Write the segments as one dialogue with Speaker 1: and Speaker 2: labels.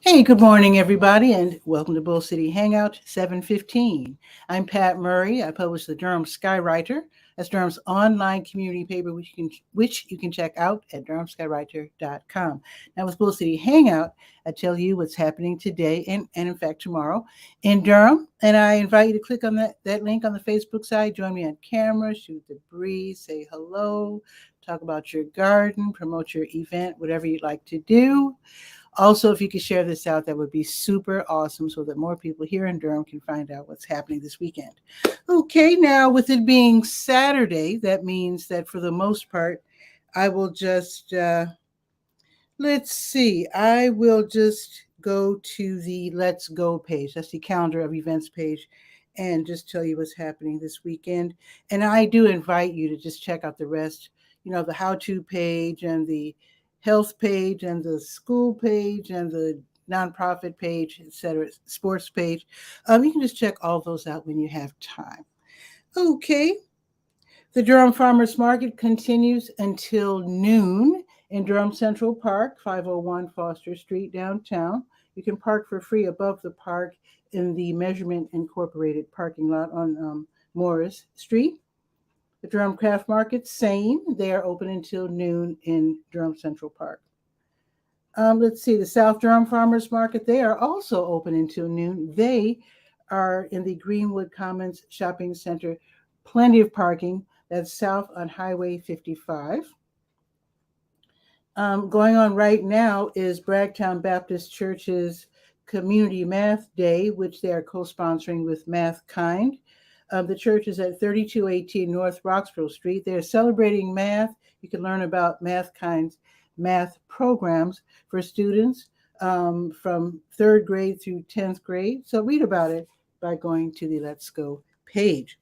Speaker 1: Hey, good morning, everybody, and welcome to Bull City Hangout 715. I'm Pat Murray. I publish the Durham Skywriter. That's Durham's online community paper, which you can check out at durhamskywriter.com. Now, with Bull City Hangout, I tell you what's happening today and in fact tomorrow in Durham. And I invite you to click on that link on the Facebook side. Join me on camera, shoot the breeze, say hello, talk about your garden, promote your event, whatever you'd like to do. Also, if you could share this out, that would be super awesome so that more people here in Durham can find out what's happening this weekend. Okay, now with it being Saturday, that means that for the most part, I will just, I will just go to the Let's Go page. That's the calendar of events page, and just tell you what's happening this weekend. And I do invite you to just check out the rest, the how-to page and the health page and the school page and the nonprofit page, etc., sports page. You can just check all those out when you have time. Okay. The Durham Farmers Market continues until noon in Durham Central Park, 501 Foster Street, downtown. You can park for free above the park in the Measurement Incorporated parking lot on Morris Street. The Durham Craft Market, same. They are open until noon in Durham Central Park. The South Durham Farmers Market, they are also open until noon. They are in the Greenwood Commons Shopping Center. Plenty of parking. That's south on Highway 55. Going on right now is Bragtown Baptist Church's Community Math Day, which they are co-sponsoring with Math Kind. The church is at 3218 North Roxborough Street. They're celebrating math. You can learn about Math Kind's math programs for students from 3rd grade through 10th grade. So read about it by going to the Let's Go page.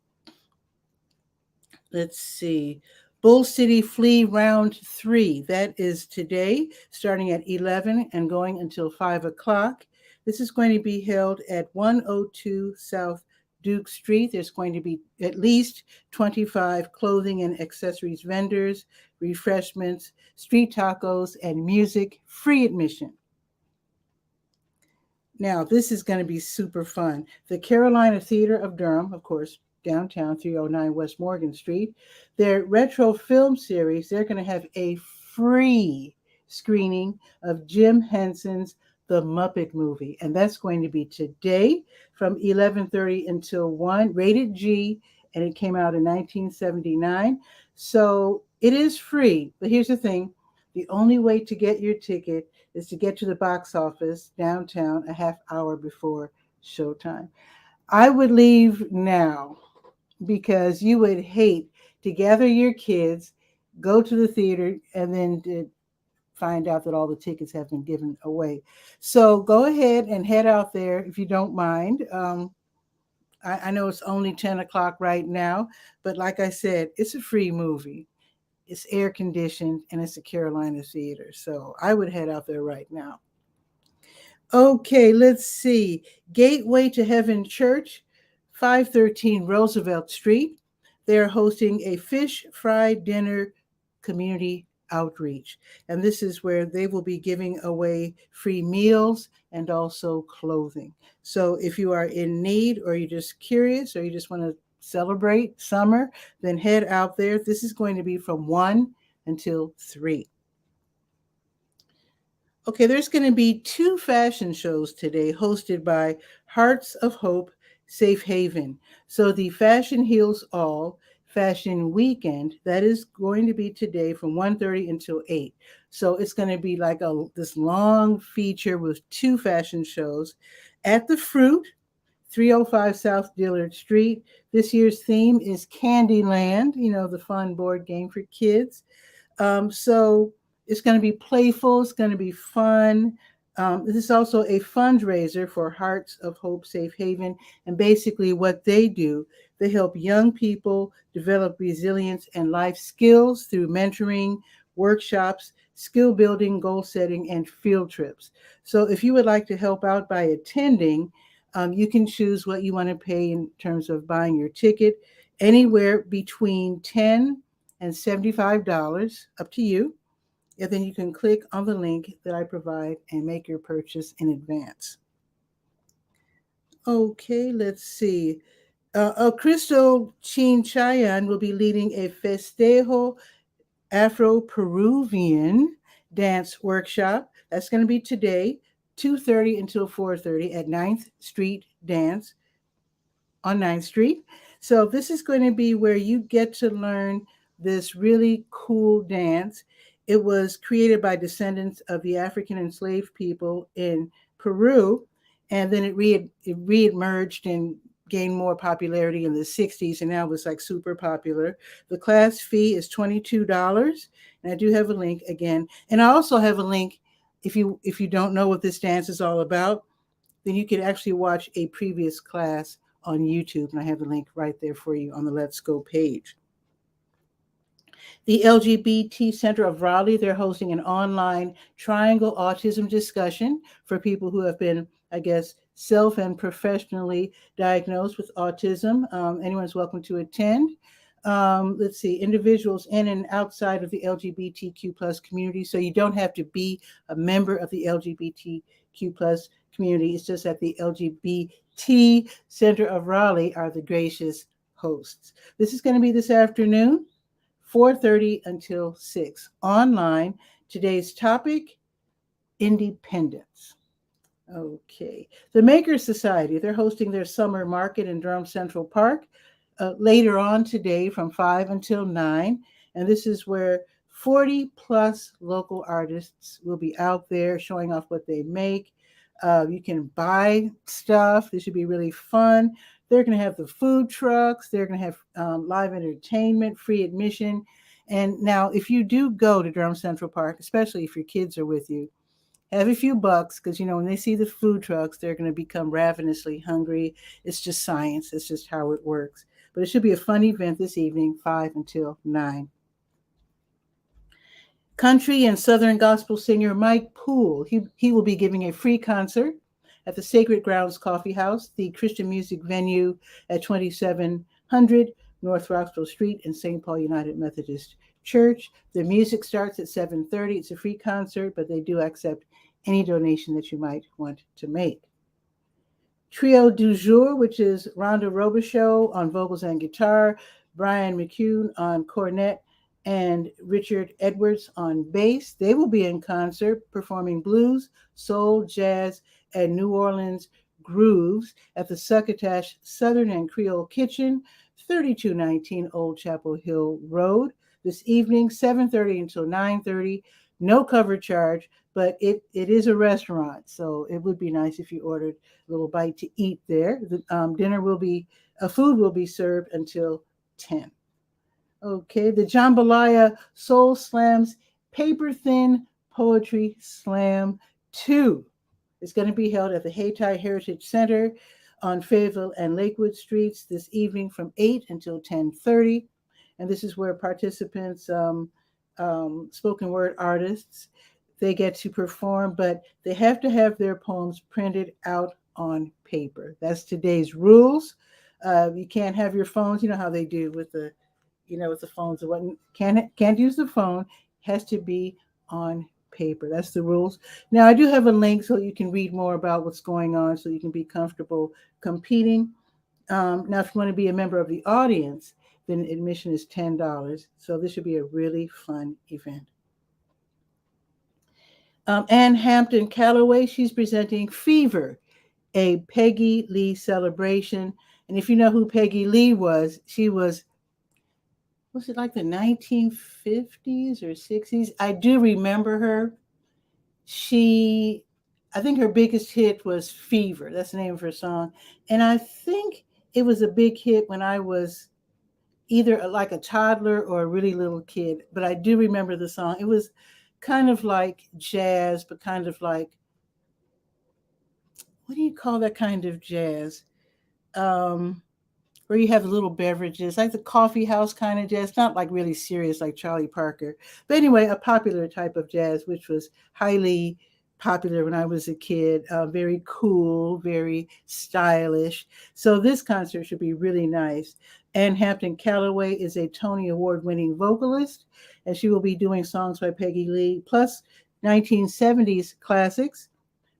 Speaker 1: Let's see. Bull City Flea Round 3. That is today, starting at 11 and going until 5 o'clock. This is going to be held at 102 South Duke Street. There's going to be at least 25 clothing and accessories vendors, refreshments, street tacos, and music, free admission. Now, this is going to be super fun. The Carolina Theater of Durham, of course, downtown, 309 West Morgan Street, their retro film series, they're going to have a free screening of Jim Henson's The Muppet Movie, and that's going to be today from 11:30 until 1, rated G, and it came out in 1979. So it is free, but here's the thing. The only way to get your ticket is to get to the box office downtown a half hour before showtime. I would leave now because you would hate to gather your kids, go to the theater, and then find out that all the tickets have been given away. So go ahead and head out there if you don't mind. I know it's only 10 o'clock right now, but like I said, it's a free movie. It's air conditioned and it's a Carolina Theater. So I would head out there right now. Okay, let's see. Gateway to Heaven Church, 513 Roosevelt Street. They're hosting a fish fry dinner community outreach. And this is where they will be giving away free meals and also clothing. So if you are in need or you're just curious or you just want to celebrate summer, then head out there. This is going to be from 1 until 3. Okay, there's going to be 2 fashion shows today hosted by Hearts of Hope Safe Haven. So the Fashion Heals All Fashion Weekend, that is going to be today from 1:30 until 8. So it's going to be like this long feature with 2 fashion shows at the Fruit, 305 South Dillard Street. This year's theme is Candyland, the fun board game for kids. So it's going to be playful. It's going to be fun. This is also a fundraiser for Hearts of Hope Safe Haven. And basically, what they do, they help young people develop resilience and life skills through mentoring, workshops, skill building, goal setting, and field trips. So, if you would like to help out by attending, you can choose what you want to pay in terms of buying your ticket, anywhere between $10 and $75, up to you. And then you can click on the link that I provide and make your purchase in advance. Okay, let's see. 𝗕𝗨𝗟𝗟 𝗖𝗓𝗓 will be leading a Festejo Afro-Peruvian dance workshop. That's going to be today, 2:30 until 4:30 at 9th Street Dance on 9th Street. So this is going to be where you get to learn this really cool dance. It was created by descendants of the African enslaved people in Peru, and then it reemerged and gained more popularity in the 60s, and now it's like super popular. The class fee is $22, and I do have a link again. And I also have a link if you don't know what this dance is all about, then you can actually watch a previous class on YouTube, and I have the link right there for you on the Let's Go page. The LGBT Center of Raleigh, they're hosting an online triangle autism discussion for people who have been, I guess, self and professionally diagnosed with autism. Anyone's welcome to attend. Let's see, individuals in and outside of the LGBTQ plus community. So you don't have to be a member of the LGBTQ plus community. It's just that the LGBT Center of Raleigh are the gracious hosts. This is going to be this afternoon, 4:30 until 6, online. Today's topic, independence. Okay. The Maker Society, they're hosting their summer market in Durham Central Park later on today from 5 until 9. And this is where 40 plus local artists will be out there showing off what they make. You can buy stuff. This should be really fun. They're going to have the food trucks. They're going to have live entertainment, free admission. And now, if you do go to Durham Central Park, especially if your kids are with you, have a few bucks, because, you know, when they see the food trucks, they're going to become ravenously hungry. It's just science. It's just how it works. But it should be a fun event this evening, 5 until 9. Country and Southern gospel singer Mike Poole, he will be giving a free concert at the Sacred Grounds Coffee House, the Christian music venue at 2700 North Roxville Street in St. Paul United Methodist Church. The music starts at 7:30. It's a free concert, but they do accept any donation that you might want to make. Trio du Jour, which is Rhonda Robichaux on vocals and guitar, Brian McCune on cornet, and Richard Edwards on bass. They will be in concert performing blues, soul, jazz, and New Orleans grooves at the Succotash Southern and Creole Kitchen, 3219 Old Chapel Hill Road. This evening, 7:30 until 9:30. No cover charge, but it is a restaurant, so it would be nice if you ordered a little bite to eat there. The food will be served until 10. Okay, the Jambalaya Soul Slams Paper Thin Poetry Slam 2 is going to be held at the Hayti Heritage Center on Fayetteville and Lakewood Streets this evening from 8 until 10:30. And this is where participants, spoken word artists, they get to perform, but they have to have their poems printed out on paper. That's today's rules. You can't have your phones. You know how they do with the phones and what. Can't use the phone. Has to be on paper. That's the rules. Now, I do have a link so you can read more about what's going on, so you can be comfortable competing. Now, if you want to be a member of the audience, then admission is $10. So this should be a really fun event. Ann Hampton Calloway, she's presenting Fever, a Peggy Lee celebration. And if you know who Peggy Lee was, she was it like the 1950s or 60s? I do remember her. I think her biggest hit was Fever. That's the name of her song. And I think it was a big hit when I was either like a toddler or a really little kid. But I do remember the song. It was kind of like jazz, but kind of like what do you call that kind of jazz? Where you have little beverages, like the coffee house kind of jazz, not like really serious like Charlie Parker. But anyway, a popular type of jazz, which was highly popular when I was a kid, very cool, very stylish. So this concert should be really nice. Ann Hampton Callaway is a Tony Award winning vocalist, and she will be doing songs by Peggy Lee, plus 1970s classics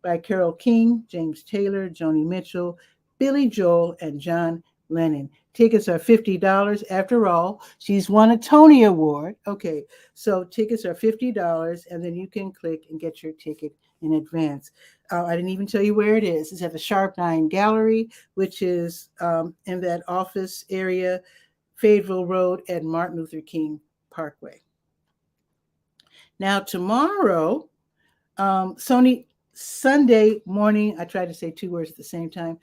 Speaker 1: by Carole King, James Taylor, Joni Mitchell, Billy Joel, and John Lennon. Tickets are $50. After all, she's won a Tony Award. Okay, so tickets are $50, and then you can click and get your ticket in advance. I didn't even tell you where it is. It's at the Sharp Nine Gallery, which is in that office area, Fayetteville Road and Martin Luther King Parkway. Now, tomorrow, Sunday morning, I tried to say two words at the same time.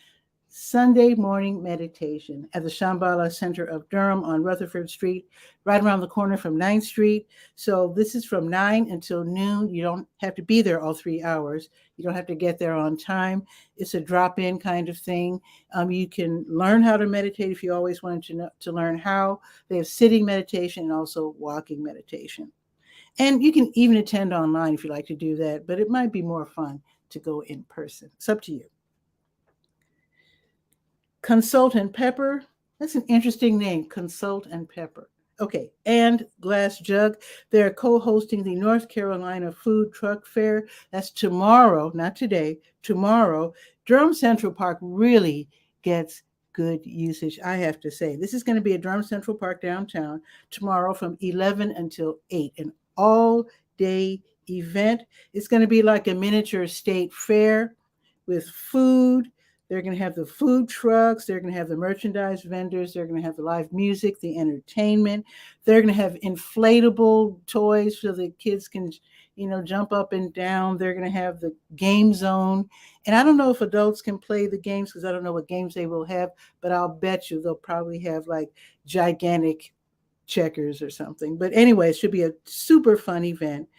Speaker 1: Sunday morning meditation at the Shambhala Center of Durham on Rutherford Street, right around the corner from 9th Street. So this is from 9 until noon. You don't have to be there all 3 hours. You don't have to get there on time. It's a drop-in kind of thing. You can learn how to meditate if you always wanted to learn how. They have sitting meditation and also walking meditation. And you can even attend online if you like to do that, but it might be more fun to go in person. It's up to you. Consult and Pepper. That's an interesting name, Consult and Pepper. Okay, and Glass Jug. They're co-hosting the North Carolina Food Truck Fair. That's tomorrow, not today, tomorrow. Durham Central Park really gets good usage, I have to say. This is going to be at Durham Central Park downtown tomorrow from 11 until 8, an all-day event. It's going to be like a miniature state fair with food. They're going to have the food trucks. They're going to have the merchandise vendors. They're going to have the live music, the entertainment. They're going to have inflatable toys so the kids can, jump up and down. They're going to have the game zone. And I don't know if adults can play the games because I don't know what games they will have, but I'll bet you they'll probably have like gigantic checkers or something. But anyway, it should be a super fun event.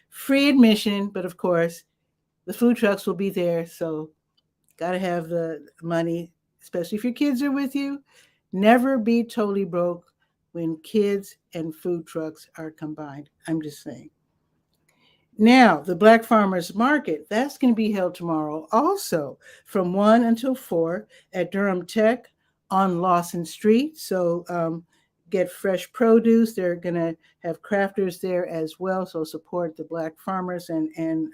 Speaker 1: Free admission, but of course, the food trucks will be there. So got to have the money, especially if your kids are with you. Never be totally broke when kids and food trucks are combined. I'm just saying. Now, the Black Farmers Market, that's going to be held tomorrow also from 1 until 4 at Durham Tech on Lawson Street. So get fresh produce. They're going to have crafters there as well. So support the Black farmers and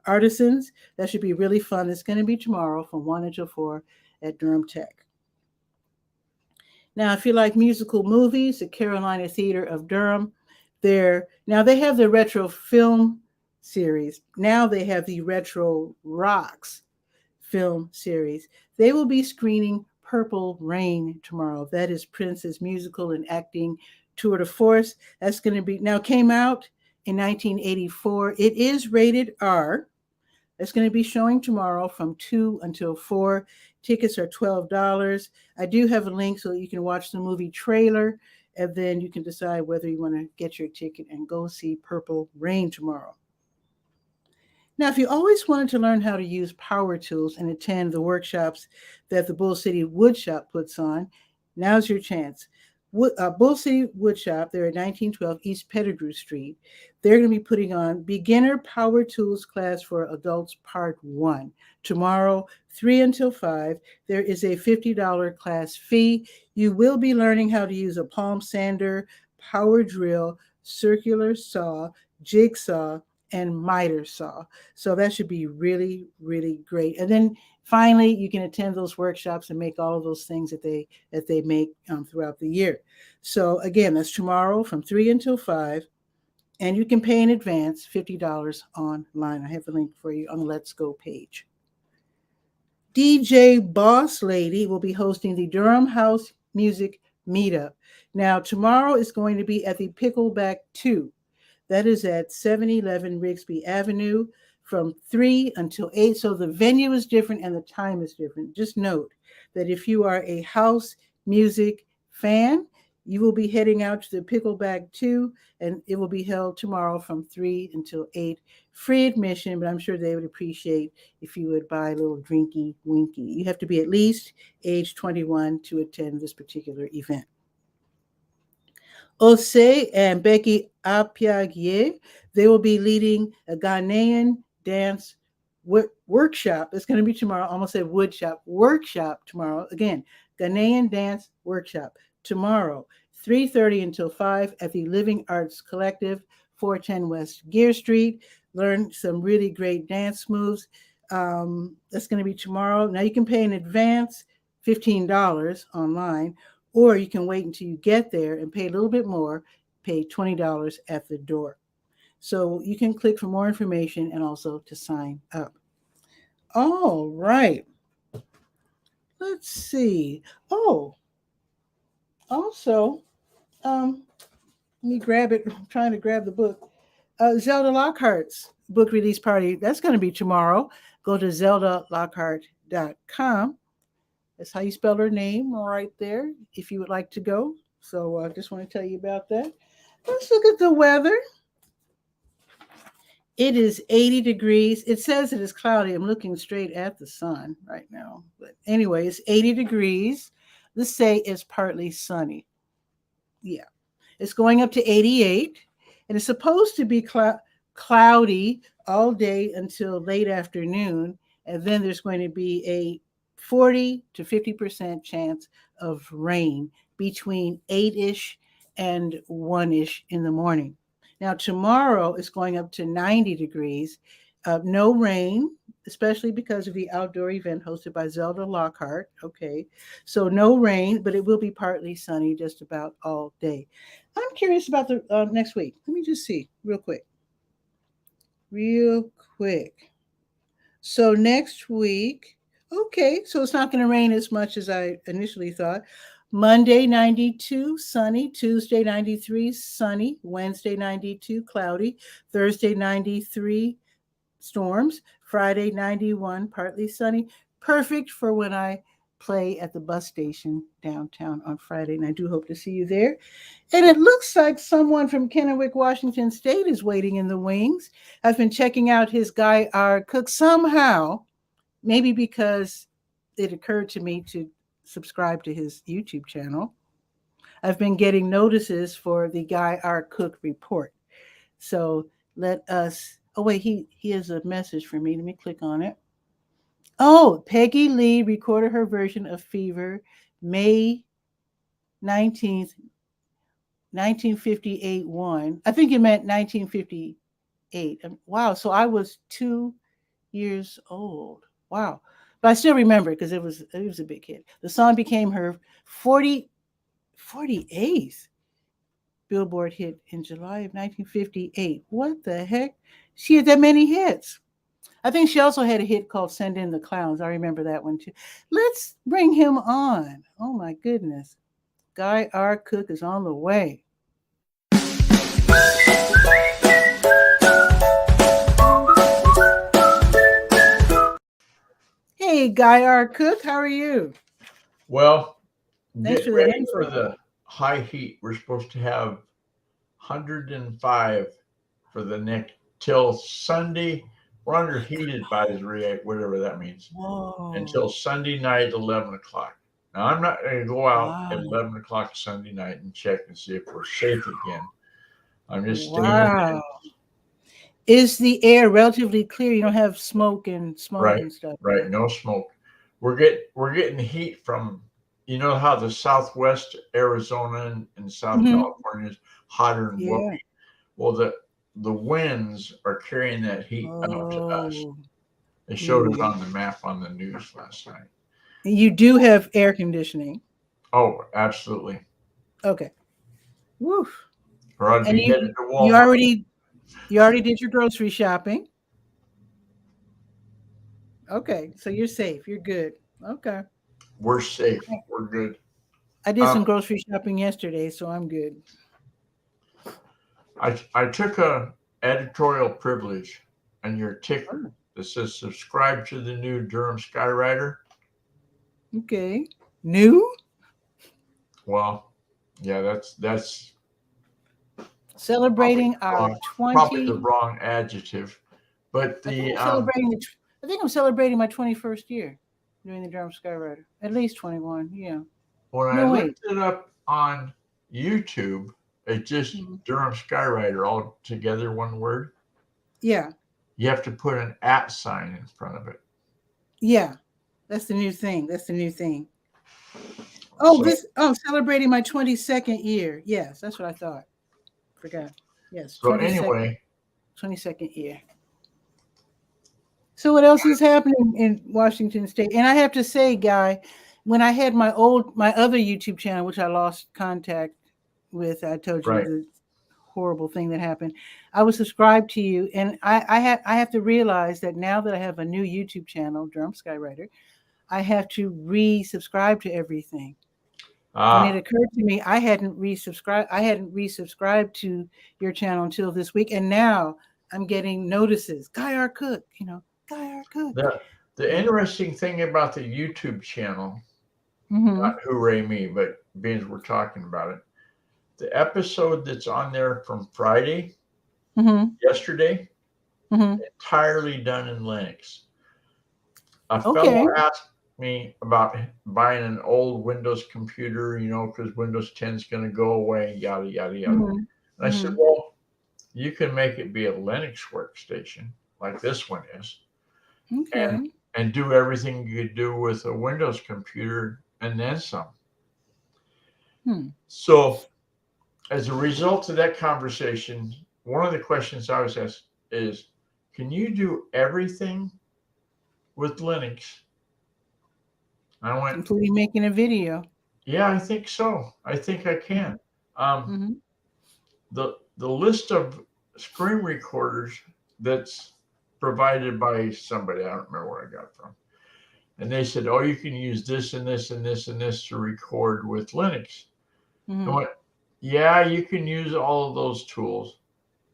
Speaker 1: artisans. That should be really fun. It's going to be tomorrow from 1 until 4 at Durham Tech. Now, if you like musical movies, the Carolina Theater of Durham, they have the retro film series. Now they have the Retro Rocks film series. They will be screening Purple Rain tomorrow. That is Prince's musical and acting tour de force. That's going to be, now came out in 1984. It is rated R. It's going to be showing tomorrow from 2 until 4. Tickets are $12. I do have a link so that you can watch the movie trailer, and then you can decide whether you want to get your ticket and go see Purple Rain tomorrow. Now, if you always wanted to learn how to use power tools and attend the workshops that the Bull City Woodshop puts on, now's your chance. Bull City Woodshop, they're at 1912 East Pettigrew Street. They're going to be putting on Beginner Power Tools class for adults Part 1. Tomorrow, 3 until 5, there is a $50 class fee. You will be learning how to use a palm sander, power drill, circular saw, jigsaw, and miter saw. So that should be really, really great. And then finally, you can attend those workshops and make all of those things that they make throughout the year. So again, that's tomorrow from 3 until 5. And you can pay in advance $50 online. I have the link for you on the Let's Go page. DJ Boss Lady will be hosting the Durham House Music Meetup. Now, tomorrow is going to be at the Pickleback 2. That is at 711 Rigsby Avenue from 3 until 8. So the venue is different and the time is different. Just note that if you are a house music fan, You will be heading out to the Pickleback 2, and it will be held tomorrow from 3 until 8. Free admission, but I'm sure they would appreciate if you would buy a little drinky winky. You have to be at least age 21 to attend this particular event. 𝗕𝗨𝗟𝗟 and 𝗕𝗨𝗟𝗟, they will be leading a Ghanaian dance workshop. It's going to be tomorrow. I almost said wood shop. Workshop tomorrow. Again, Ghanaian dance workshop tomorrow, 3:30 until 5 at the Living Arts Collective, 410 West Gear Street. Learn some really great dance moves. That's going to be tomorrow. Now you can pay in advance, $15 online, or you can wait until you get there and pay a little bit more, pay $20 at the door. So you can click for more information and also to sign up. All right. Let's see. Oh, also, let me grab it. I'm trying to grab the book. Zelda Lockhart's book release party. That's going to be tomorrow. Go to 𝗕𝗨𝗟𝗟.com. That's how you spell her name right there, if you would like to go. So I just want to tell you about that. Let's look at the weather. It is 80 degrees. It says it is cloudy. I'm looking straight at the sun right now. But anyway, it's 80 degrees. Let's say it's partly sunny. Yeah. It's going up to 88. And it's supposed to be cloudy all day until late afternoon. And then there's going to be a 40 to 50% chance of rain between 8-ish and 1-ish in the morning. Now, tomorrow is going up to 90 degrees. No rain, especially because of the outdoor event hosted by Zelda Lockhart. Okay, so no rain, but it will be partly sunny just about all day. I'm curious about the next week. Let me just see real quick. So next week, okay, so it's not going to rain as much as I initially thought. Monday, 92, sunny. Tuesday, 93, sunny. Wednesday, 92, cloudy. Thursday, 93, storms. Friday, 91, partly sunny. Perfect for when I play at the bus station downtown on Friday, and I do hope to see you there. And it looks like someone from Kennewick, Washington State is waiting in the wings. I've been checking out his Guy R. Cook somehow, maybe because it occurred to me to subscribe to his YouTube channel. I've been getting notices for the Guy R. Cook report. So let us, oh wait, he has a message for me. Let me click on it. Oh, Peggy Lee recorded her version of Fever May 19th, 1958-1. I think it meant 1958. Wow, so I was 2 years old. Wow. But I still remember it because it was a big hit. The song became her 48th Billboard hit in July of 1958. What the heck? She had that many hits. I think she also had a hit called Send in the Clowns. I remember that one too. Let's bring him on. Oh my goodness. Guy R. Cook is on the way. Hey, Guy R. Cook, how are you?
Speaker 2: Well, get ready for the high heat. We're supposed to have 105 for the next till Sunday. We're underheated advisory, whatever that means.
Speaker 1: Whoa.
Speaker 2: Until Sunday night, 11 o'clock. Now, I'm not going to go out at 11 o'clock Sunday night and check and see if we're safe again. I'm just staying in.
Speaker 1: Is the air relatively clear? You don't have smoke and stuff.
Speaker 2: Right, no smoke. We're getting heat from, you know how the Southwest Arizona and South California is hotter than whoopee. Well, the winds are carrying that heat up to us. They showed it on the map on the news last night.
Speaker 1: You do have air conditioning.
Speaker 2: Oh, absolutely.
Speaker 1: Okay. Woof.
Speaker 2: Or I'd be headed to Walmart.
Speaker 1: You already did your grocery shopping. Okay, so you're safe. You're good. Okay.
Speaker 2: We're safe. We're good.
Speaker 1: I did some grocery shopping yesterday, so I'm good.
Speaker 2: I took a editorial privilege on your ticker that says subscribe to the new Durham Skywriter.
Speaker 1: Okay. New?
Speaker 2: Well, Yeah, that's
Speaker 1: celebrating our
Speaker 2: probably the
Speaker 1: 20.
Speaker 2: wrong adjective, but
Speaker 1: I think
Speaker 2: the
Speaker 1: I'm celebrating I think I'm celebrating my 21st year doing the Durham Skywriter. At least 21. Yeah.
Speaker 2: when I
Speaker 1: No, wait.
Speaker 2: looked it up on YouTube, it's just
Speaker 1: Mhm.
Speaker 2: Durham Skywriter all together, one word.
Speaker 1: Yeah.
Speaker 2: You have to put an @ sign in front of it.
Speaker 1: Yeah. That's the new thing. That's the new thing. Oh, celebrating my 22nd year. Yes, that's what I thought. Forgot. Yes,
Speaker 2: So anyway,
Speaker 1: 22nd year. So what else is happening in Washington State? And I have to say, Guy, when I had my other YouTube channel, which I lost contact with, I told you
Speaker 2: right.
Speaker 1: the horrible thing that happened. I was subscribed to you, and I have to realize that now that I have a new YouTube channel, Durham Skywriter, I have to resubscribe to everything. And it occurred to me I hadn't resubscribed to your channel until this week, and now I'm getting notices. Guy R. Cook, Guy R. Cook.
Speaker 2: The interesting thing about the YouTube channel,
Speaker 1: Mm-hmm.
Speaker 2: not hooray me, but being we're talking about it, the episode that's on there from Friday, yesterday, entirely done in Linux. A fellow asked me about buying an old Windows computer, because Windows 10 is going to go away, yada, yada, yada. And I said, well, you can make it be a Linux workstation like this one is.
Speaker 1: Okay.
Speaker 2: And do everything you could do with a Windows computer and then some. So as a result of that conversation, one of the questions I was asked is, can you do everything with Linux? I went,
Speaker 1: including making a video.
Speaker 2: Yeah, I think so. I think I can. The list of screen recorders that's provided by somebody, I don't remember where I got it from. And they said, oh, you can use this and this and this and this to record with Linux. I went, yeah, you can use all of those tools.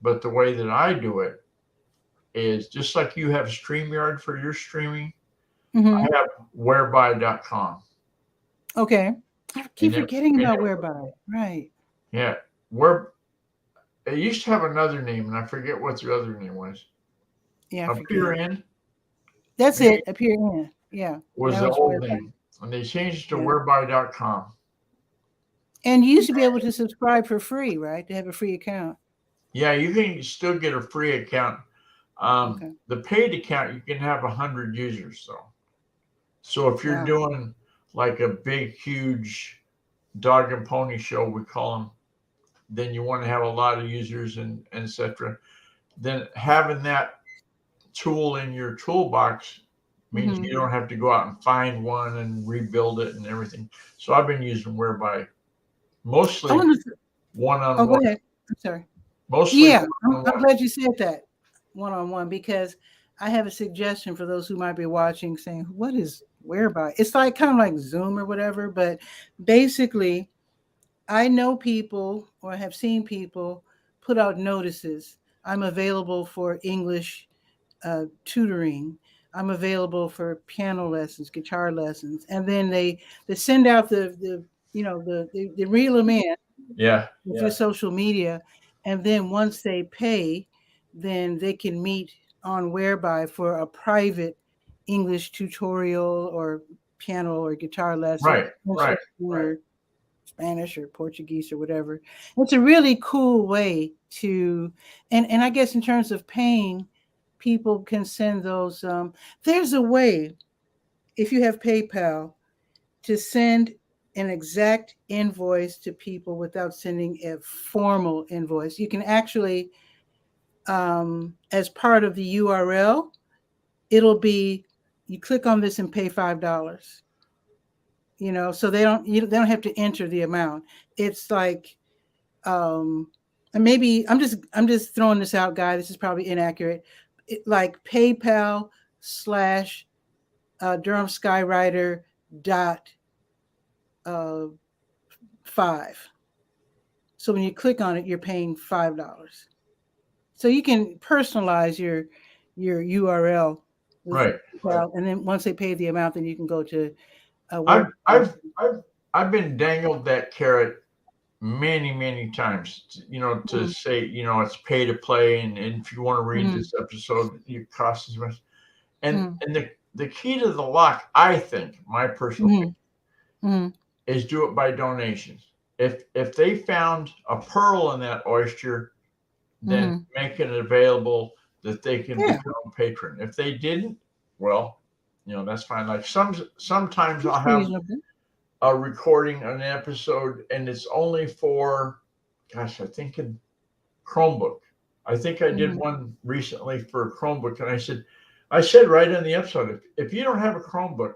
Speaker 2: But the way that I do it is just like you have StreamYard for your streaming, I have whereby.com.
Speaker 1: Okay. I keep forgetting about whereby. Right.
Speaker 2: Yeah. It used to have another name, and I forget what the other name was.
Speaker 1: Yeah.
Speaker 2: Appear In.
Speaker 1: That's it. Appear In. Yeah.
Speaker 2: Was the old name. And they changed to whereby.com.
Speaker 1: And you used to be able to subscribe for free, right? To have a free account.
Speaker 2: Yeah, you can still get a free account. The paid account, you can have 100 users, though. So if you're doing like a big, huge dog and pony show, we call them, then you want to have a lot of users and et cetera. Then having that tool in your toolbox means you don't have to go out and find one and rebuild it and everything. So I've been using Whereby mostly one-on-one.
Speaker 1: Oh, go ahead. I'm sorry.
Speaker 2: Mostly
Speaker 1: I'm glad you said that, one-on-one, because I have a suggestion for those who might be watching saying, what is Whereby? It's like kind of like Zoom or whatever, but basically I know people or have seen people put out notices. I'm available for English tutoring. I'm available for piano lessons, guitar lessons, and then they send out the reel them in. Through social media, and then once they pay, then they can meet on Whereby for a private English tutorial or piano or guitar lesson, or Spanish or Portuguese or whatever. It's a really cool way to, and I guess in terms of paying, people can send those. There's a way, if you have PayPal, to send an exact invoice to people without sending a formal invoice. You can actually, as part of the URL, it'll be, you click on this and pay $5. So they don't have to enter the amount. It's like, and maybe I'm just throwing this out, Guy. This is probably inaccurate. Like PayPal / Durham Skywriter .5. So when you click on it, you're paying $5. So you can personalize your URL,
Speaker 2: right?
Speaker 1: And then once they pay the amount, then you can go to.
Speaker 2: I've been dangled that carrot many, many times, to
Speaker 1: Mm-hmm.
Speaker 2: say, it's pay to play. And if you want to read
Speaker 1: Mm-hmm.
Speaker 2: this episode, it costs as much. And
Speaker 1: Mm-hmm.
Speaker 2: the key to the lock, I think, my personal opinion,
Speaker 1: Mm-hmm.
Speaker 2: is do it by donations. If they found a pearl in that oyster, then
Speaker 1: Mm-hmm.
Speaker 2: make it available that they can
Speaker 1: Yeah,
Speaker 2: become a patron. If they didn't, well, that's fine. Like sometimes I'll
Speaker 1: it's
Speaker 2: have
Speaker 1: reasonable.
Speaker 2: a recording an episode and it's only for, gosh, I think in Chromebook. I think I did
Speaker 1: Mm-hmm.
Speaker 2: one recently for a Chromebook, and I said right in the episode, if you don't have a Chromebook,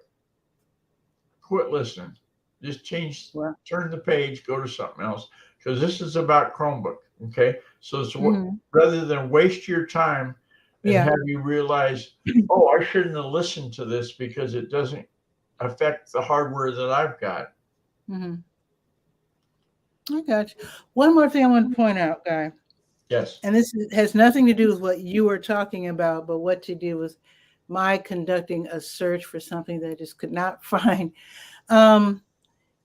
Speaker 2: quit listening. Just
Speaker 1: Well,
Speaker 2: turn the page, go to something else, because this is about Chromebook. Okay, so
Speaker 1: mm-hmm.
Speaker 2: rather than waste your time and
Speaker 1: Yeah.
Speaker 2: have you realize, oh, I shouldn't have listened to this because it doesn't affect the hardware that I've got.
Speaker 1: Mm-hmm. I got you. One more thing I want to point out, Guy,
Speaker 2: Yes.
Speaker 1: and this has nothing to do with what you were talking about, but what to do with my conducting a search for something that I just could not find. Um,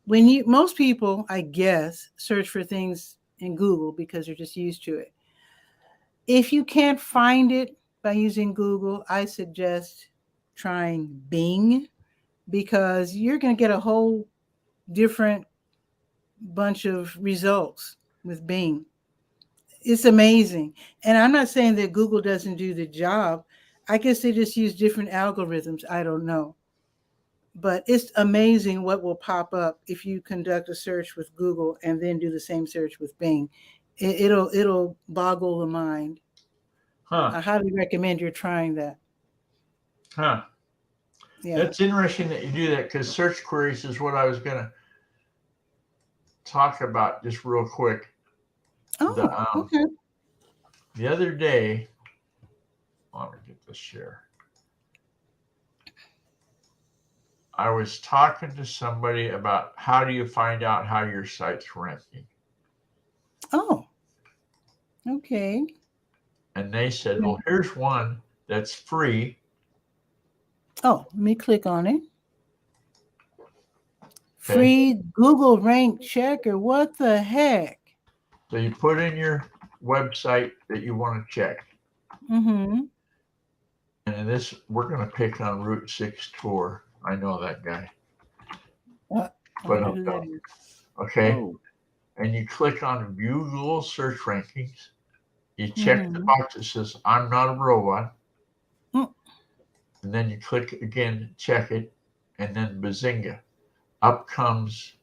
Speaker 1: most people, I guess, search for things in Google because they're just used to it. If you can't find it by using Google, I suggest trying Bing, because you're going to get a whole different bunch of results with Bing. It's amazing. And I'm not saying that Google doesn't do the job. I guess they just use different algorithms. I don't know. But it's amazing what will pop up if you conduct a search with Google and then do the same search with Bing. It'll boggle the mind.
Speaker 2: Huh.
Speaker 1: I highly recommend you're trying that.
Speaker 2: Huh.
Speaker 1: Yeah.
Speaker 2: That's interesting that you do that, because search queries is what I was going to talk about just real quick.
Speaker 1: Oh, okay.
Speaker 2: The other day, let me get this share. I was talking to somebody about how do you find out how your site's ranking.
Speaker 1: Oh, okay.
Speaker 2: And they said, well, here's one that's free.
Speaker 1: Oh, let me click on it.
Speaker 2: Okay.
Speaker 1: Free Google rank checker. What the heck?
Speaker 2: So you put in your website that you want to check.
Speaker 1: Mm-hmm.
Speaker 2: And in this, we're going to pick on Route 6 Tour. I know that guy.
Speaker 1: I wonder who that is.
Speaker 2: Okay.
Speaker 1: Oh.
Speaker 2: And you click on View Google Search Rankings. You check the box that says, I'm not a robot.
Speaker 1: Mm.
Speaker 2: And then you click again, check it, and then bazinga. Up comes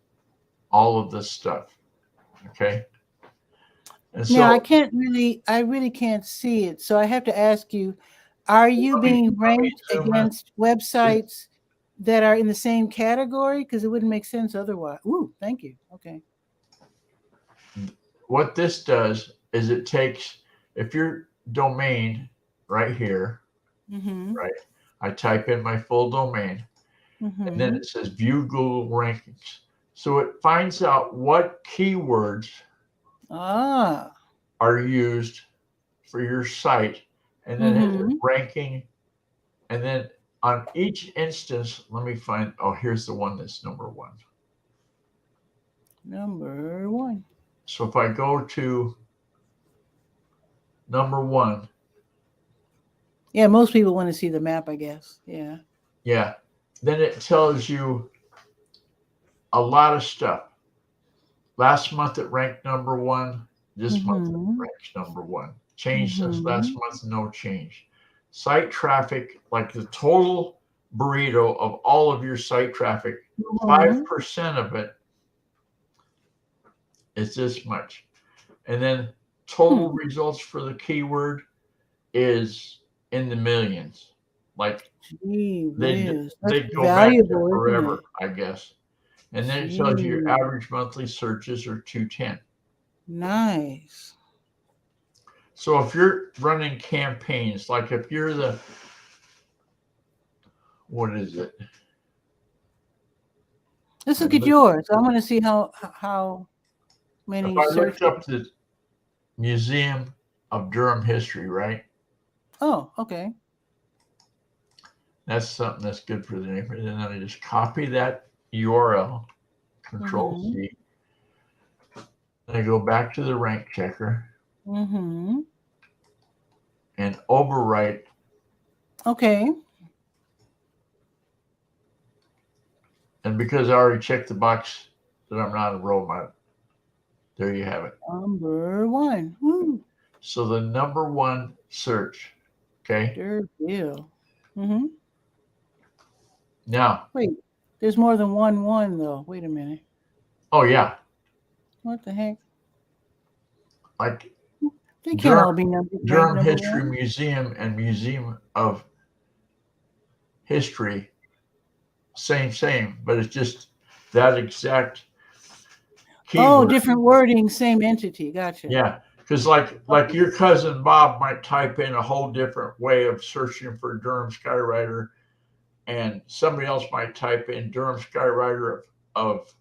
Speaker 2: all of this stuff. Okay. And so
Speaker 1: Now I really can't see it. So I have to ask you, are you being ranked against websites that are in the same category? Because it wouldn't make sense otherwise. Ooh, thank you. Okay.
Speaker 2: What this does is it takes, if your domain right here, right, I type in my full domain, and then it says View Google Rankings. So it finds out what keywords are used for your site, and then has a ranking. And then on each instance, let me find, oh, here's the one that's number one.
Speaker 1: Number one.
Speaker 2: So if I go to number one.
Speaker 1: Yeah, most people want to see the map, I guess. Yeah.
Speaker 2: Yeah. Then it tells you a lot of stuff. Last month it ranked number one. This month it ranks number one. Change since last month, no change. Site traffic, like the total burrito of all of your site traffic, 5% of it is this much. And then total results for the keyword is in the millions. Like they go back there forever, I guess. And then it tells you your average monthly searches are 210.
Speaker 1: Nice.
Speaker 2: So if you're running campaigns, like if you're the, what is it?
Speaker 1: Let's look at yours. I want to see how many
Speaker 2: if I
Speaker 1: searches.
Speaker 2: looked up the Museum of Durham History, right?
Speaker 1: Oh, okay.
Speaker 2: That's something that's good for the neighborhood. And then I just copy that URL, Control C, I go back to the rank checker
Speaker 1: Mm-hmm.
Speaker 2: and overwrite.
Speaker 1: Okay.
Speaker 2: And because I already checked the box that I'm not a robot, there you have it.
Speaker 1: Number 1. Woo.
Speaker 2: So the number 1 search, okay?
Speaker 1: Sure deal. Mm-hmm.
Speaker 2: Now,
Speaker 1: Wait, there's more than 1 though. Wait a minute.
Speaker 2: oh yeah,
Speaker 1: What the heck?
Speaker 2: like
Speaker 1: They can't all be ranked
Speaker 2: Durham
Speaker 1: number
Speaker 2: History
Speaker 1: 1.
Speaker 2: Museum and Museum of History, same, but it's just that exact
Speaker 1: Oh,
Speaker 2: keyword.
Speaker 1: different wording, same entity. Gotcha.
Speaker 2: Yeah, because like your cousin Bob might type in a whole different way of searching for Durham Skywriter, and somebody else might type in Durham Skywriter of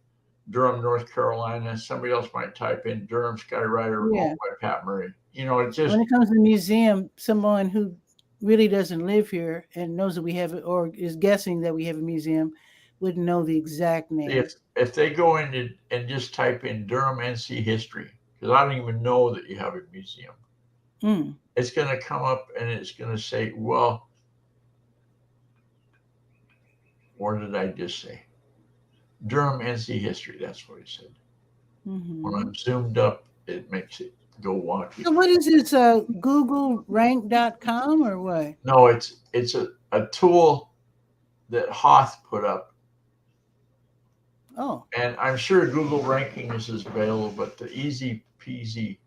Speaker 2: Durham, North Carolina. Somebody else might type in Durham Skywriter
Speaker 1: Yeah.
Speaker 2: owned by Pat Murray. You know, it's just
Speaker 1: When it comes to the museum, someone who really doesn't live here and knows that we have it or is guessing that we have a museum wouldn't know the exact name.
Speaker 2: if they go in and just type in Durham NC history, because I don't even know that you have a museum, it's going to come up and it's going to say, well, what did I just say? Durham NC history. That's what it said. When I'm zoomed up, it makes it go wonky.
Speaker 1: So what is this? GoogleRank.com or what?
Speaker 2: No, it's a tool that Hoth put up.
Speaker 1: Oh.
Speaker 2: And I'm sure Google Rankings is available, but the easy peasy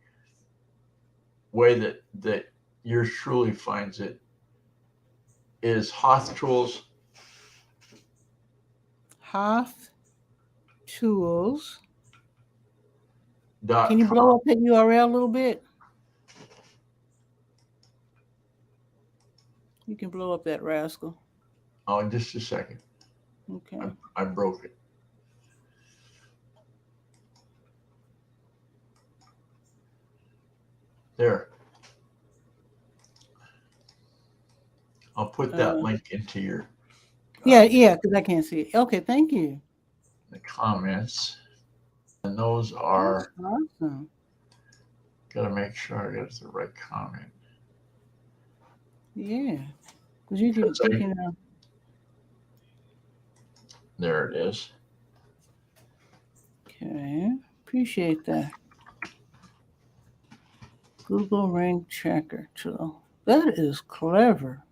Speaker 2: way that yours truly finds it is Hoth Tools.
Speaker 1: Hoth Tools.
Speaker 2: Can
Speaker 1: you blow up that URL a little bit? You can blow up that rascal.
Speaker 2: Oh, in just a second.
Speaker 1: Okay.
Speaker 2: I broke it. There. I'll put that link into your.
Speaker 1: Yeah, because I can't see it. Okay, thank you.
Speaker 2: The comments. And those are.
Speaker 1: That's awesome.
Speaker 2: Got to make sure I get the right comment.
Speaker 1: Yeah. Because you keep picking up.
Speaker 2: There it is.
Speaker 1: Okay. Appreciate that. Google Rank Checker tool. That is clever.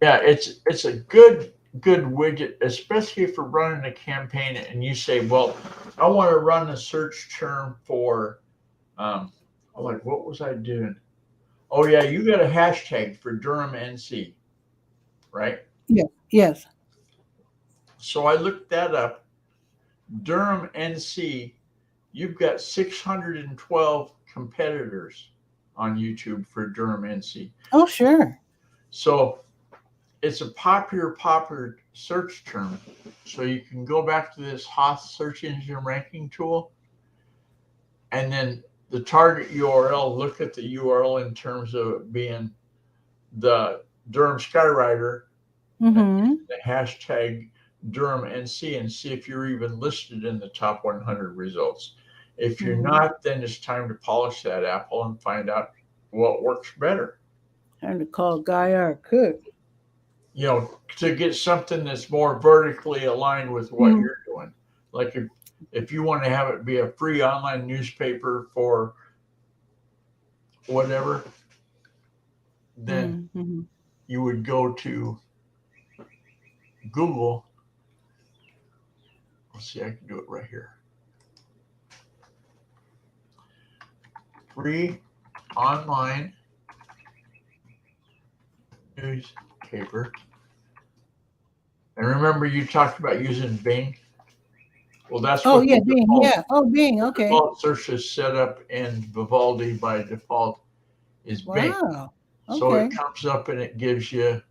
Speaker 2: Yeah, it's a good widget, especially if you're running a campaign and you say, well, I want to run a search term for like what was I doing? Oh yeah, you got a hashtag for Durham NC, right?
Speaker 1: Yeah, yes.
Speaker 2: So I looked that up. Durham NC, you've got 612 competitors on YouTube for Durham NC.
Speaker 1: Oh, sure.
Speaker 2: So it's a popular search term. So you can go back to this Hoth search engine ranking tool, and then the target URL, look at the URL in terms of it being the Durham Skywriter, the hashtag Durham NC, and see if you're even listed in the top 100 results. If you're not, then it's time to polish that apple and find out what works better.
Speaker 1: Time to call Guy R. Cook.
Speaker 2: You know, to get something that's more vertically aligned with what you're doing. Like if you want to have it be a free online newspaper for whatever, then you would go to Google. Let's see, I can do it right here. Free online newspaper. And remember, you talked about using Bing. Well, that's
Speaker 1: Bing. Yeah. Oh, Bing. Okay.
Speaker 2: The default search is set up in Vivaldi by default is Bing.
Speaker 1: Wow. Okay.
Speaker 2: So it comes up and it gives you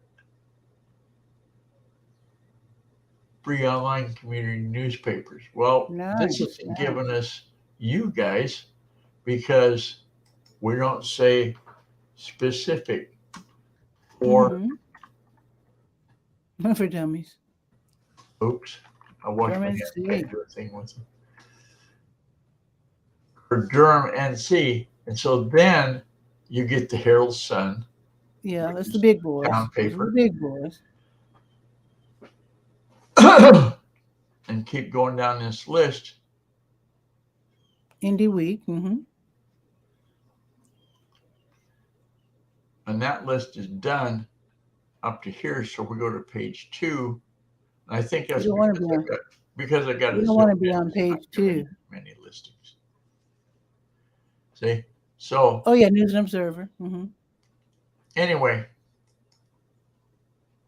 Speaker 2: free online community newspapers. Well, this isn't giving us you guys because we don't say specific or
Speaker 1: for dummies.
Speaker 2: Oops, I watched my hand do a thing with them. for Durham, NC. And so then you get the Herald-Sun.
Speaker 1: Yeah, that's the big boys.
Speaker 2: Town
Speaker 1: Those are
Speaker 2: paper.
Speaker 1: the big boys.
Speaker 2: And keep going down this list.
Speaker 1: Indie Week.
Speaker 2: And that list is done up to here. So we go to page 2. And I think that's because I got
Speaker 1: you don't want to be on page 2.
Speaker 2: Many listings. See? So.
Speaker 1: Oh, yeah, News and Observer.
Speaker 2: Anyway,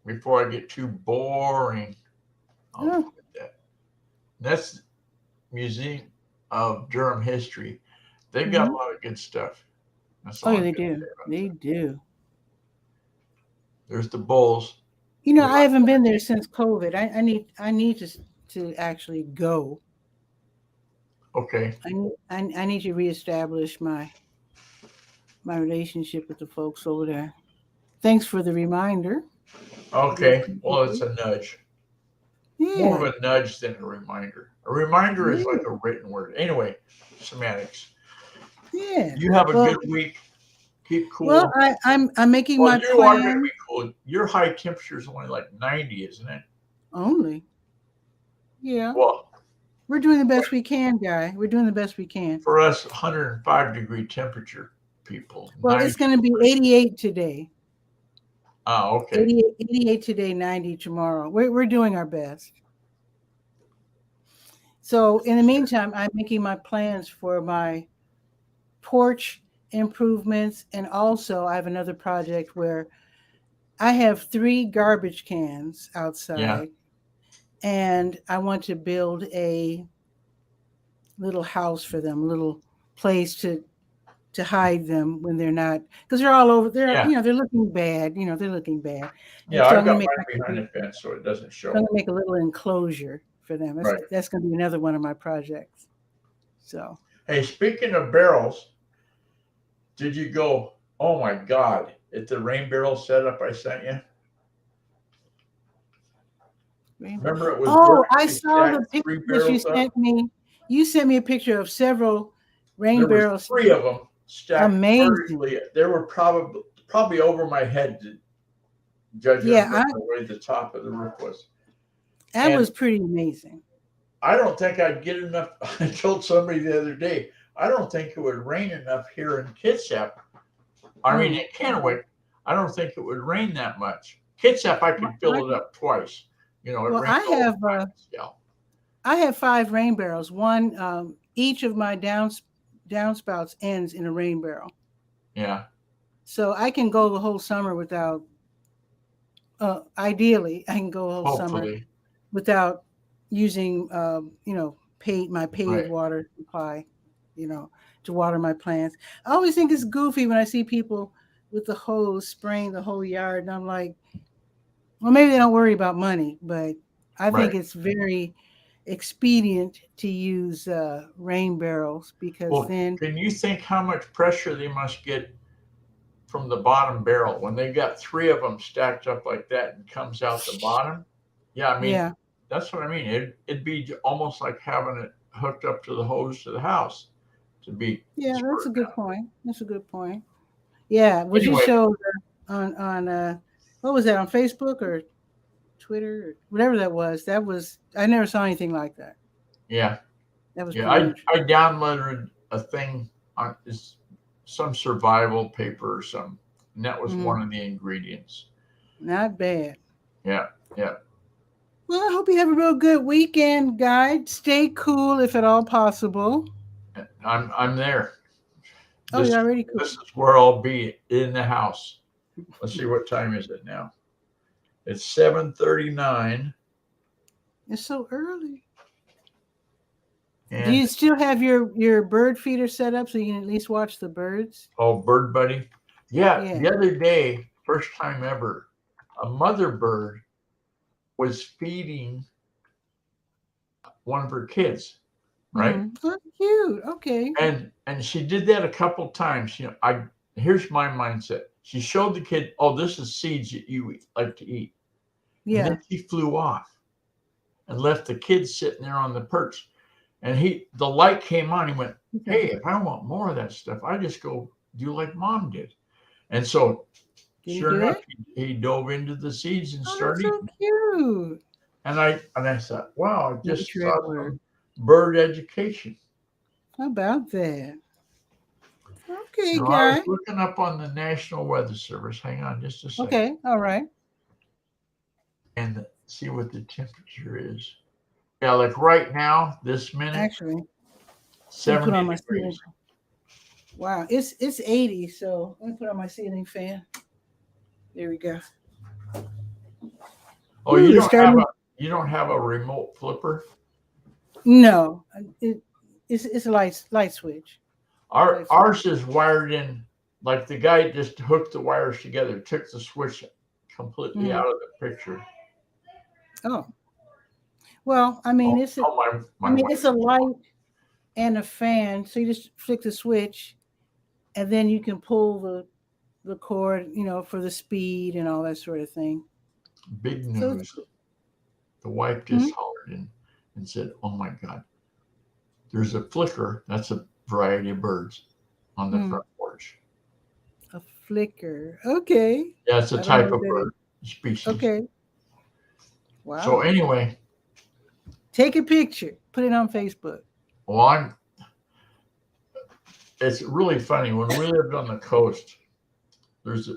Speaker 2: before I get too boring, I'll put that. That's Museum of Durham History. They've got a lot of good stuff. That's all
Speaker 1: yeah, they do. They do.
Speaker 2: There's the Bulls.
Speaker 1: You know, I haven't been there since COVID. I need to actually go.
Speaker 2: Okay.
Speaker 1: I need to reestablish my relationship with the folks over there. Thanks for the reminder.
Speaker 2: Okay. Well, it's a nudge.
Speaker 1: Yeah.
Speaker 2: More of a nudge than a reminder. A reminder is like a written word. Anyway, semantics.
Speaker 1: Yeah.
Speaker 2: You have a good week. Keep cool.
Speaker 1: Well, I'm making my
Speaker 2: plan. You are going to be cool. Your high temperature is only like 90, isn't it?
Speaker 1: Only. Yeah.
Speaker 2: Well,
Speaker 1: we're doing the best we can, Guy. We're doing the best we can.
Speaker 2: For us, 105-degree temperature people.
Speaker 1: Well, it's going to be 88 today.
Speaker 2: Oh, okay.
Speaker 1: 88 today, 90 tomorrow. We're doing our best. So in the meantime, I'm making my plans for my porch improvements. And also I have another project where I have 3 garbage cans outside.
Speaker 2: Yeah.
Speaker 1: And I want to build a little house for them, a little place to hide them when they're not, because they're all over. They're they're looking bad. They're looking bad.
Speaker 2: Yeah, so I've got mine behind the fence, so it doesn't show.
Speaker 1: I'm going to make a little enclosure for them. That's going to be another one of my projects. So.
Speaker 2: Hey, speaking of barrels, did you go? Oh my God! At the rain barrel setup I sent you. Remember it was.
Speaker 1: Oh, I saw the picture that you sent me. You sent me a picture of several rain barrels.
Speaker 2: 3 of them stacked
Speaker 1: vertically.
Speaker 2: They were probably over my head, judging the way the top of the roof was.
Speaker 1: That was pretty amazing.
Speaker 2: I don't think I'd get enough. I told somebody the other day, I don't think it would rain enough here in Kitsap. I mean, in Kennewick, I don't think it would rain that much. Kitsap, I could fill it up twice.
Speaker 1: Well, I have 5 rain barrels. One, each of my downspouts ends in a rain barrel.
Speaker 2: Yeah.
Speaker 1: So I can go the whole summer without. Ideally, I can go the whole summer without using, my paid water supply, to water my plants. I always think it's goofy when I see people with the hose spraying the whole yard, and I'm like, well, maybe they don't worry about money, but I think it's very expedient to use rain barrels because then.
Speaker 2: Can you think how much pressure they must get from the bottom barrel when they got 3 of them stacked up like that and comes out the bottom? Yeah, I mean, that's what I mean. It'd be almost like having it hooked up to the hose to the house to be.
Speaker 1: Yeah, that's a good point. That's a good point. Yeah, what you showed on what was that, on Facebook or Twitter or whatever that was? I never saw anything like that.
Speaker 2: Yeah.
Speaker 1: That was
Speaker 2: I downloaded a thing on some survival paper or something, and that was one of the ingredients.
Speaker 1: Not bad.
Speaker 2: Yeah.
Speaker 1: Well, I hope you have a real good weekend, Guy. Stay cool if at all possible.
Speaker 2: I'm there.
Speaker 1: You're already cool.
Speaker 2: This is where I'll be, in the house. Let's see, what time is it now? It's 7:39.
Speaker 1: It's so early.
Speaker 2: And
Speaker 1: do you still have your bird feeder set up so you can at least watch the birds?
Speaker 2: Oh, Bird Buddy. Yeah. The other day, first time ever, a mother bird was feeding one of her kids, right?
Speaker 1: Oh, cute. Okay.
Speaker 2: And she did that a couple times. Here's my mindset. She showed the kid, oh, this is seeds that you like to eat. Yeah. And then she flew off and left the kid sitting there on the perch. And the light came on. He went, hey, if I want more of that stuff, I just go do like Mom did. And so, sure enough, he dove into the seeds and started
Speaker 1: eating. So cute.
Speaker 2: And I thought, wow, I just
Speaker 1: Nature
Speaker 2: saw
Speaker 1: at work.
Speaker 2: some bird education.
Speaker 1: How about that? Okay,
Speaker 2: So I
Speaker 1: guy.
Speaker 2: was looking up on the National Weather Service. Hang on just a second.
Speaker 1: Okay, all right.
Speaker 2: And see what the temperature is. Yeah, like right now, this minute,
Speaker 1: Actually,
Speaker 2: 70
Speaker 1: put on my
Speaker 2: degrees.
Speaker 1: ceiling. Wow, it's 80. So let me put on my ceiling fan. There we go.
Speaker 2: Oh, you don't have a remote flipper?
Speaker 1: No, it's a light switch.
Speaker 2: Ours is wired in, like the guy just hooked the wires together, took the switch completely out of the picture.
Speaker 1: Oh, well, I mean, it's a light and a fan, so you just flick the switch, and then you can pull the cord, for the speed and all that sort of thing.
Speaker 2: Big news. So the wife just hollered in and said, "Oh my God, there's a flicker. That's a variety of birds on the front porch."
Speaker 1: A flicker. Okay.
Speaker 2: Yeah, it's a type of bird species.
Speaker 1: Okay. Wow.
Speaker 2: So anyway,
Speaker 1: take a picture. Put it on Facebook.
Speaker 2: Well, it's really funny. When we lived on the coast, there's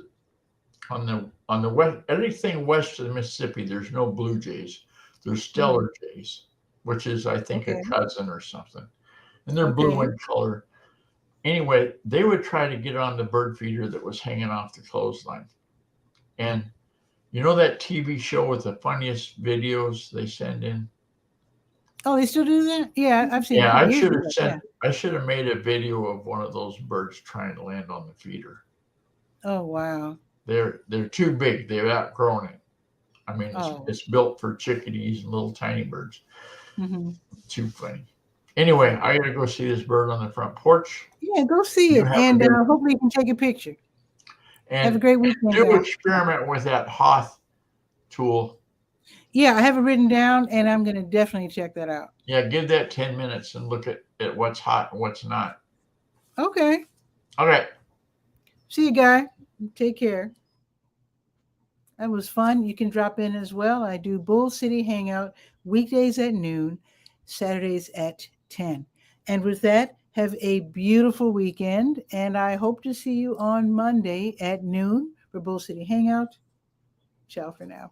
Speaker 2: on the west, everything west of the Mississippi, there's no blue jays. There's stellar jays, which is, I think, a cousin or something. And they're blue in color. Anyway, they would try to get on the bird feeder that was hanging off the clothesline. And you know that TV show with the funniest videos they send in?
Speaker 1: Oh, they still do that? Yeah, I've seen.
Speaker 2: Yeah, I should have made a video of one of those birds trying to land on the feeder.
Speaker 1: Oh wow.
Speaker 2: They're too big. They've outgrown it. I mean, it's built for chickadees and little tiny birds. Too funny. Anyway, I gotta go see this bird on the front porch.
Speaker 1: Yeah, go see it, and hopefully you can take a picture. And have a great weekend.
Speaker 2: Do experiment with that Hoth tool.
Speaker 1: Yeah, I have it written down, and I'm going to definitely check that out.
Speaker 2: Yeah, give that 10 minutes and look at what's hot and what's not.
Speaker 1: Okay.
Speaker 2: All right.
Speaker 1: See you, guy. Take care. That was fun. You can drop in as well. I do Bull City Hangout weekdays at noon, Saturdays at 10. And with that, have a beautiful weekend, and I hope to see you on Monday at noon for Bull City Hangout. Ciao for now.